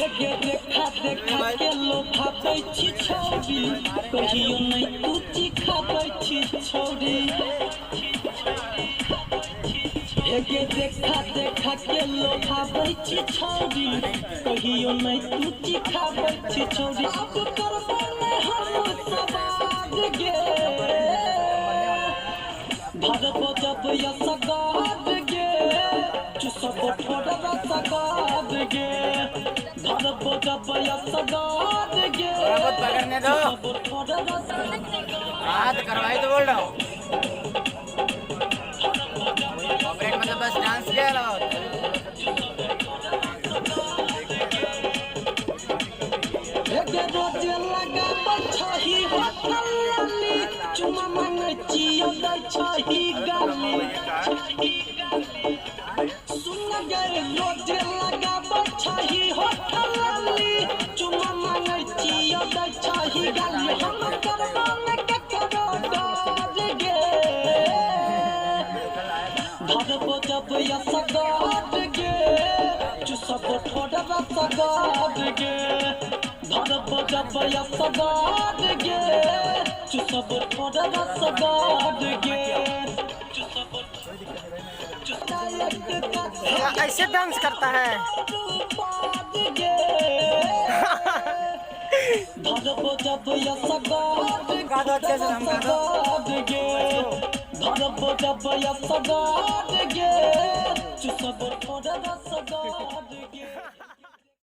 देखा देखा के लोभाबै छी छौरी कहियो नहीं तू चिखाबै छी छौरी देखा देखा के लोभाबै छी छौरी कहियो नहीं तू चिखाबै छी छौरी अब करबो नहीं हम सवाद गे भरबो जब या सगाद गे चुसबो ठोडरा सगाद गे भरबो जब या सगाद गे बहुत पकड़ने दो हाथ करवाई तो बोल रहा हूँ ऑपरेट मतलब बस डांस किया रहा रोज लगा बछही होटली चुमा मांगे चियो दै छही गाली सुन गए रोज लगा बछही होटली चुमा मांगे चियो दै छही गाली हम करबो न ककरो डर गे भरबो जब या सगाद गे चुसबो ठोडरा सगाद गे भरबो जब या सगाद गे चुसबो ठोडरा सगाद गे कैसे डांस करता है भरबो जब या सगाद गे भरबो जब या सगाद गे चुसबो ठोडरा सगाद